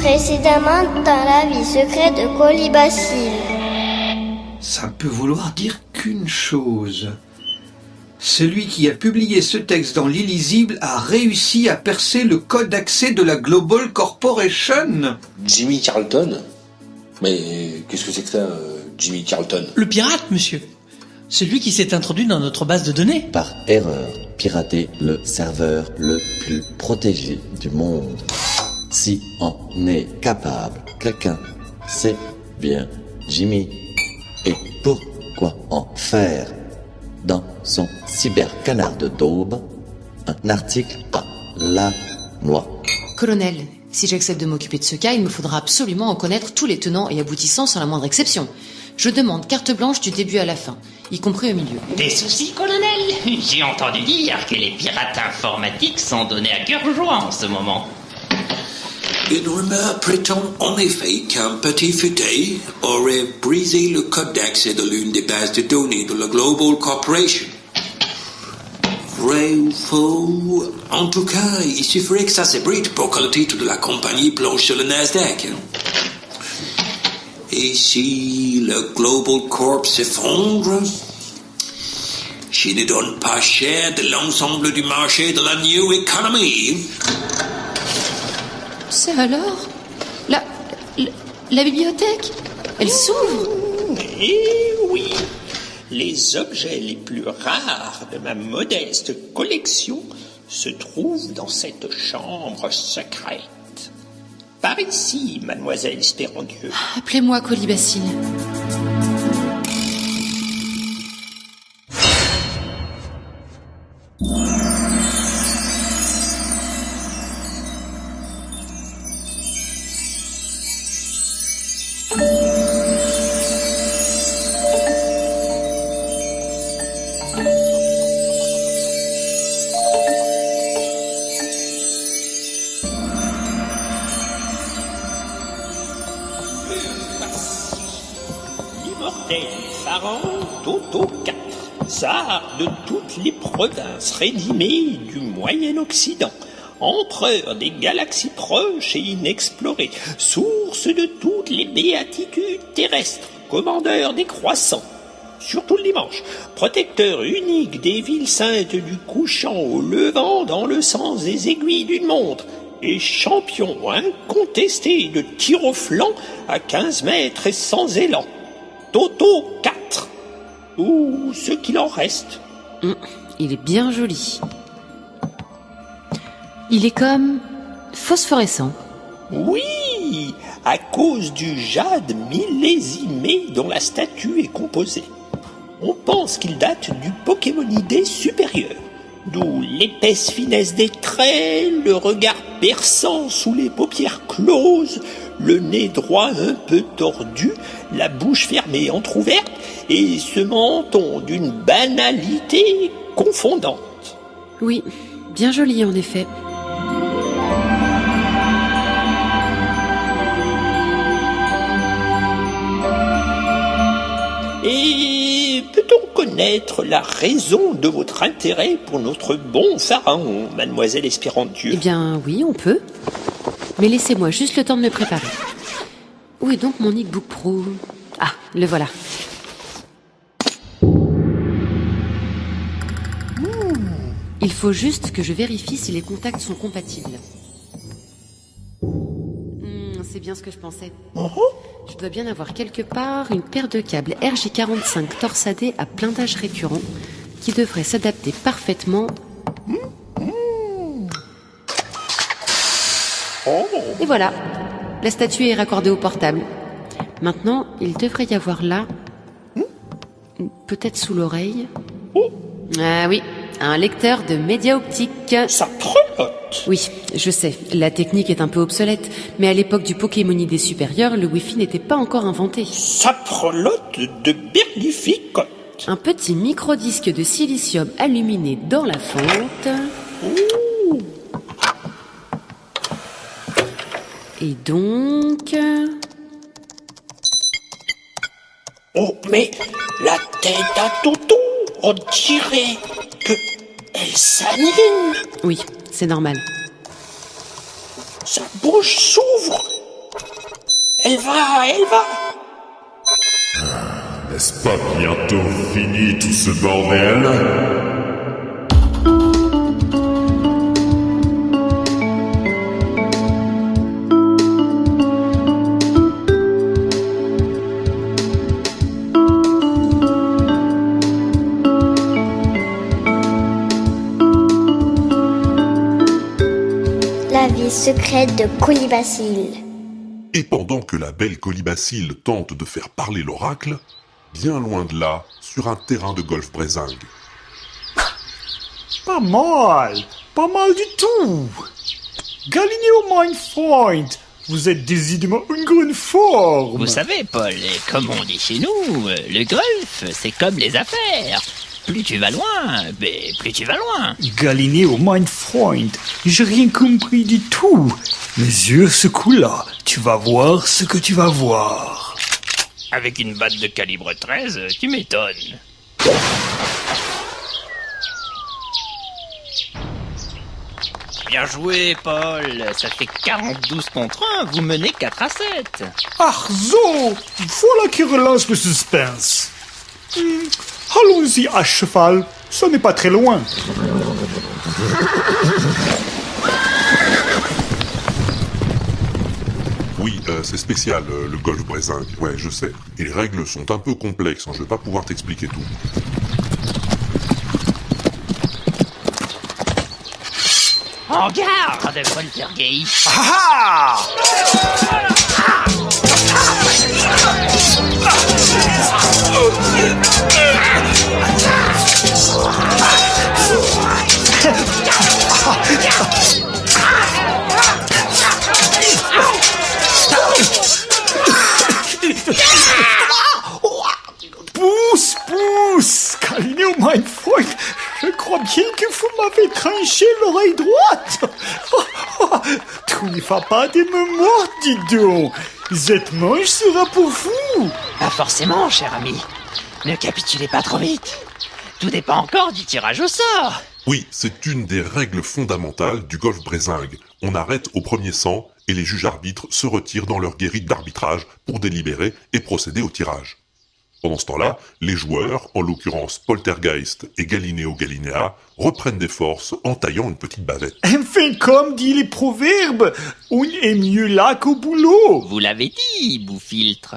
Précédemment dans la vie secrète de Colibacille. Ça ne peut vouloir dire qu'une chose. Celui qui a publié ce texte dans l'illisible a réussi à percer le code d'accès de la Global Corporation. Jimmy Carlton? Mais qu'est-ce que c'est que ça, Jimmy Carlton? Le pirate, monsieur. Celui qui s'est introduit dans notre base de données. Par erreur, pirater le serveur le plus protégé du monde. Si en est capable, quelqu'un sait bien Jimmy. Et pourquoi en faire dans son cybercanard de daube un article à la loi? Colonel, si j'accepte de m'occuper de ce cas, il me faudra absolument en connaître tous les tenants et aboutissants sans la moindre exception. Je demande carte blanche du début à la fin, y compris au milieu. Des soucis, colonel? J'ai entendu dire que les pirates informatiques sont donnés à cœur joie en ce moment. Une rumeur prétend en effet qu'un petit futé aurait brisé le code d'accès de l'une des bases de données de la Global Corporation. Vrai ou faux? En tout cas, il suffirait que ça s'ébruite pour que le titre de la compagnie plonge sur le Nasdaq. Et si le Global Corp s'effondre, je ne donne pas cher de l'ensemble du marché de la New Economy. C'est alors la bibliothèque? Elle s'ouvre? Eh oui, les objets les plus rares de ma modeste collection se trouvent dans cette chambre secrète. Par ici, mademoiselle Spérandieu. Appelez-moi Colibacille. L'immortel pharaon Toto IV, tsar de toutes les provinces rédimées du Moyen-Occident, empereur des galaxies proches et inexplorées, source de toutes les béatitudes terrestres, commandeur des croissants, surtout le dimanche, protecteur unique des villes saintes du couchant au levant dans le sens des aiguilles d'une montre, et champion incontesté de tir au flanc à 15 mètres et sans élan. Toto 4, ou ce qu'il en reste. Il est bien joli. Il est comme phosphorescent. Oui, à cause du jade millésimé dont la statue est composée. On pense qu'il date du Pokémonidé supérieur, d'où l'épaisse finesse des traits, le regard perçant sous les paupières closes, le nez droit un peu tordu, la bouche fermée entr'ouverte, et ce menton d'une banalité confondante. Oui, bien joli en effet. Et peut-on connaître la raison de votre intérêt pour notre bon pharaon, mademoiselle Espérandieu? Eh bien oui, on peut. Mais laissez-moi juste le temps de me préparer. Où est donc mon Nickbook Pro? Ah, le voilà. Il faut juste que je vérifie si les contacts sont compatibles. C'est bien ce que je pensais. Je dois bien avoir quelque part une paire de câbles RJ45 torsadés à blindage récurrent qui devrait s'adapter parfaitement. Et voilà, la statue est raccordée au portable. Maintenant, il devrait y avoir là, peut-être sous l'oreille. Ah oui, un lecteur de médias optiques. Ça prelote. Oui, je sais, la technique est un peu obsolète, mais à l'époque du Pokémonidé supérieur, le Wi-Fi n'était pas encore inventé. Ça prelote de berlificote. Un petit microdisque de silicium aluminé dans la fente. Et donc... Oh, mais la tête à Toto, on dirait que elle s'anime. Oui, c'est normal. Sa bouche s'ouvre Elle va. N'est-ce pas bientôt fini tout ce bordel? La vie secrète de Colibacille. Et pendant que la belle Colibacille tente de faire parler l'oracle, bien loin de là, sur un terrain de golf brézingue. Pas mal du tout. Galileo, mein Freund, vous êtes décidément une grande forme. Vous savez, Paul, comme on dit chez nous, le golf, c'est comme les affaires. Plus tu vas loin, plus tu vas loin. Galileo, mein Freund, j'ai rien compris du tout. Mais sur ce coup-là, tu vas voir ce que tu vas voir. Avec une batte de calibre 13, tu m'étonnes. Bien joué, Paul. Ça fait 42 contre 1. Vous menez 4 à 7. Arzo, voilà qui relance le suspense. Allons-y à cheval, ça n'est pas très loin. Oui, c'est spécial, le golf brézingue. Ouais, je sais. Et les règles sont un peu complexes, hein, je vais pas pouvoir t'expliquer tout. En garde, Poltergeist. Ah Pousse, Galileo, mein Freund, je crois bien que vous m'avez tranché l'oreille droite. Tu ne vas pas de me mordre, dis donc. Cette manche sera pour vous. Pas forcément, cher ami. Ne capitulez pas trop vite. Tout dépend encore du tirage au sort. Oui, c'est une des règles fondamentales du golf brézingue. On arrête au premier sang et les juges arbitres se retirent dans leur guérite d'arbitrage pour délibérer et procéder au tirage. Pendant ce temps-là, les joueurs, en l'occurrence Poltergeist et Galileo Galilea, reprennent des forces en taillant une petite bavette. Enfin, comme dit les proverbes, on est mieux là qu'au boulot. Vous l'avez dit, Boufiltre.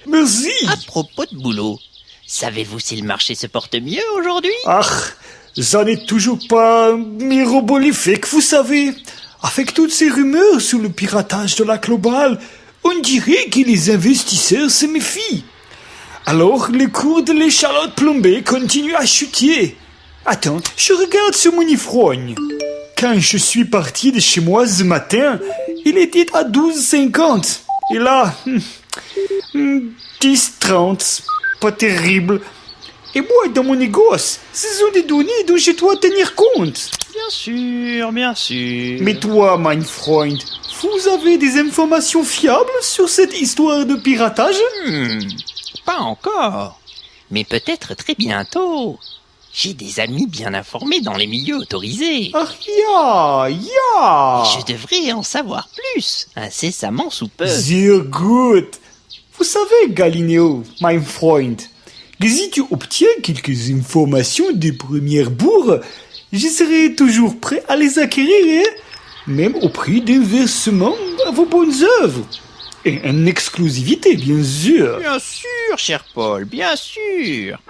Merci. À propos de boulot, savez-vous si le marché se porte mieux aujourd'hui? Ah, ça n'est toujours pas mirobolifique, vous savez. Avec toutes ces rumeurs sur le piratage de la globale, on dirait que les investisseurs se méfient. Alors, le cours de l'échalote plombée continue à chuter. Attends, je regarde sur mon ivrogne. Quand je suis parti de chez moi ce matin, il était à 12,50. Et là, 10,30. Pas terrible. Et moi, dans mon négoce, ce sont des données dont je dois tenir compte. Bien sûr. Mais toi, mein Freund, vous avez des informations fiables sur cette histoire de piratage? Pas encore. Mais peut-être très bientôt. J'ai des amis bien informés dans les milieux autorisés. Ah, ya. Je devrais en savoir plus, incessamment sous peu. Sehr gut. Vous savez, Galileo, mein Freund, que si tu obtiens quelques informations de première bourre, je serai toujours prêt à les acquérir, même au prix d'un versement à vos bonnes œuvres. Et en exclusivité, bien sûr. Bien sûr, cher Paul, bien sûr.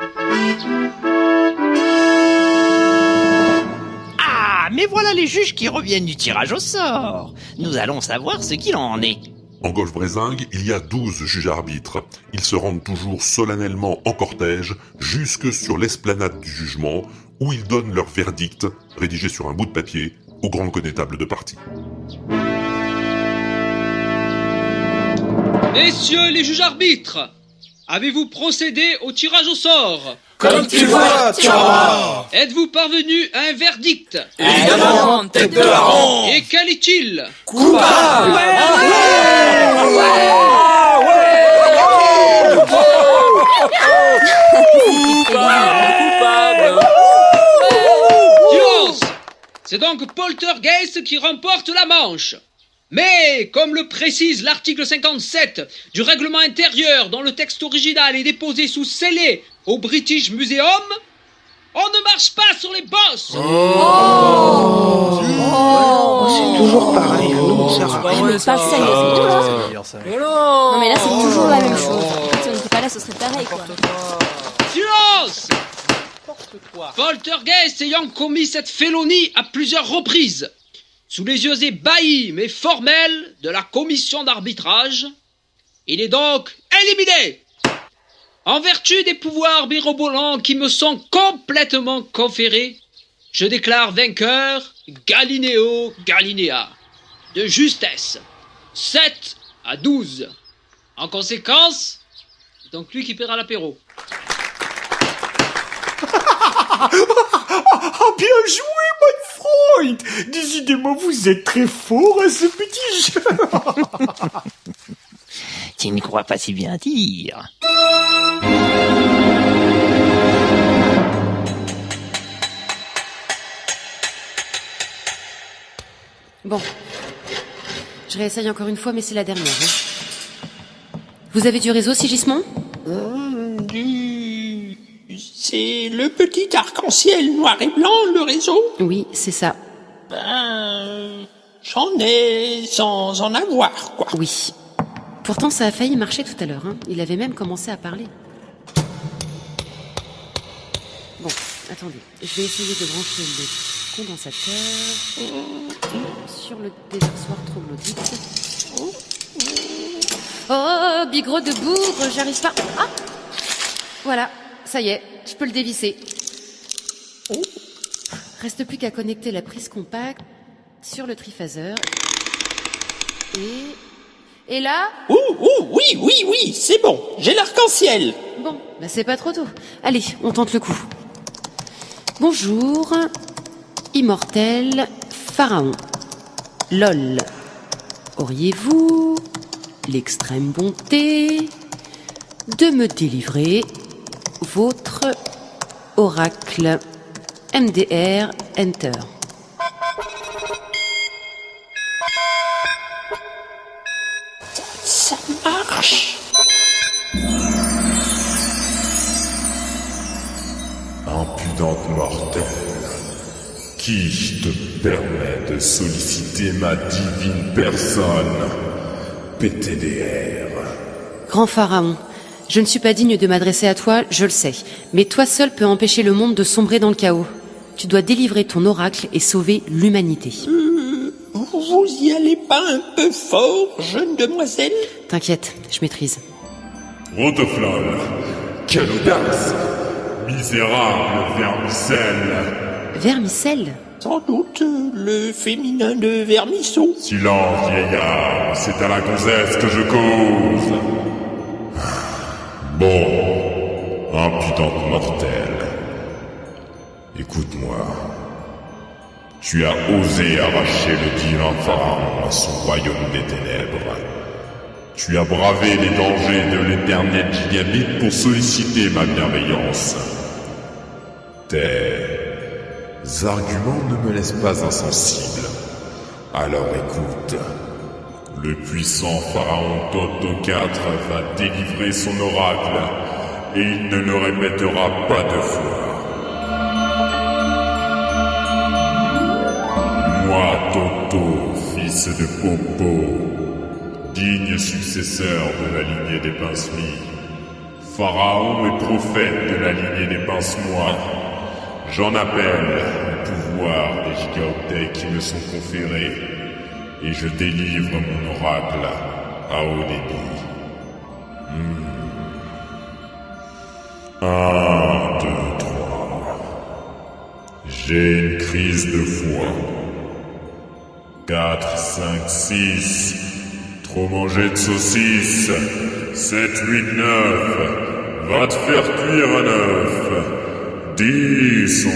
Ah, mais voilà les juges qui reviennent du tirage au sort. Nous allons savoir ce qu'il en est. En golf brézingue, il y a 12 juges arbitres. Ils se rendent toujours solennellement en cortège jusque sur l'esplanade du jugement où ils donnent leur verdict, rédigé sur un bout de papier, au grand connétable de partie. Messieurs les juges arbitres, avez-vous procédé au tirage au sort? Comme tu vois, Tiara. Êtes-vous parvenu à un verdict? Évidemment, tête de hareng. Et quel est-il? Coupable. C'est donc Poltergeist qui remporte la manche. Mais, comme le précise l'article 57 du règlement intérieur dont le texte original est déposé sous scellé au British Museum, on ne marche pas sur les bosses. C'est toujours pareil, nous, ça sert à rien. Mais pas ça, non mais là c'est toujours la même chose. En fait, si on n'était pas là, ce serait pareil quoi. Silence! Poltergeist ayant commis cette félonie à plusieurs reprises, sous les yeux ébahis mais formels de la commission d'arbitrage, il est donc éliminé. En vertu des pouvoirs mirobolants qui me sont complètement conférés, je déclare vainqueur Galileo Galilea, de justesse, 7-12. En conséquence, c'est donc lui qui paiera l'apéro. Ah, bien joué, mon Freud! Décidément, vous êtes très fort à ce petit jeu. Tu ne crois pas si bien dire. Bon. Je réessaye encore une fois, mais c'est la dernière. Vous avez du réseau, Sigismond ? C'est le petit arc-en-ciel noir et blanc, le réseau ? Oui, c'est ça. J'en ai sans en avoir, quoi. Oui. Pourtant, ça a failli marcher tout à l'heure. Il avait même commencé à parler. Bon, attendez. Je vais essayer de brancher le condensateur sur le déversoir troglodyte. Oh, bigrot de bourre, j'arrive pas. Ah ! Voilà, ça y est, je peux le dévisser. Reste plus qu'à connecter la prise compacte sur le triphaseur. Et là... Oui, c'est bon, j'ai l'arc-en-ciel. Bon, bah c'est pas trop tôt. Allez, on tente le coup. Bonjour, immortel pharaon. LOL. Auriez-vous l'extrême bonté de me délivrer votre oracle? MDR, Enter. Ça marche. Impudente mortelle, qui te permet de solliciter ma divine personne, PTDR? Grand pharaon, je ne suis pas digne de m'adresser à toi, je le sais, mais toi seul peux empêcher le monde de sombrer dans le chaos. Tu dois délivrer ton oracle et sauver l'humanité. Vous y allez pas un peu fort, jeune demoiselle? T'inquiète, je maîtrise. Rotoflol, quelle audace! Misérable vermicelle! Vermicelle? Sans doute le féminin de vermisseau. Silence, vieillard, c'est à la gonzesse que je cause. Bon, impudente mortelle, écoute-moi. Tu as osé arracher le divin pharaon à son royaume des ténèbres. Tu as bravé les dangers de l'éternel gigabit pour solliciter ma bienveillance. Tes arguments ne me laissent pas insensible. Alors écoute. Le puissant pharaon Toto IV va délivrer son oracle, et il ne le répétera pas deux fois. Moi, Toto, fils de Popo, digne successeur de la lignée des Pince-Mi, pharaon et prophète de la lignée des Pince-Moi, j'en appelle au pouvoir des gigaoctets qui me sont conférés, et je délivre mon oracle à haut débit. 1, 2, 3. J'ai une crise de foi. 4, 5, 6. Trop manger de saucisses. 7, 8, 9. Va te faire cuire à 9. 10, 11,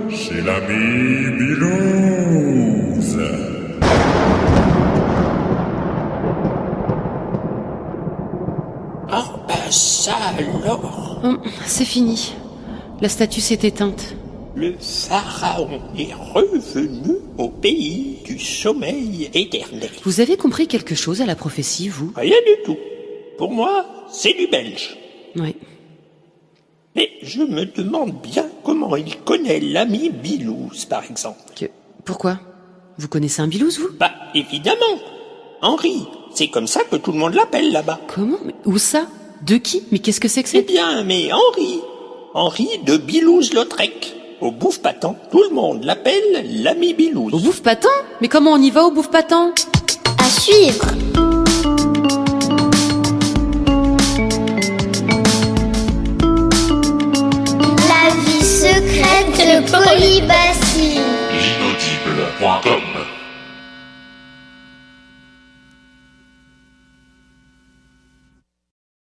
12. Chez l'ami Bilouz. Ah ben ça alors. C'est fini. La statue s'est éteinte. Le pharaon est revenu au pays du sommeil éternel. Vous avez compris quelque chose à la prophétie, vous? Rien du tout. Pour moi, c'est du belge. Oui. Mais je me demande bien comment il connaît l'ami Bilouz, par exemple. Pourquoi? Vous connaissez un Bilouz, vous? Bah, évidemment. Henri. C'est comme ça que tout le monde l'appelle là-bas. Comment? Mais où ça? De qui? Mais qu'est-ce que c'est que c'est? Eh bien, mais Henri. Henri de Bilouz-Lautrec. Au Bouffe-Patent, tout le monde l'appelle l'ami Bilouz. Au Bouffe-Patent? Mais comment on y va au Bouffe-Patent? À suivre.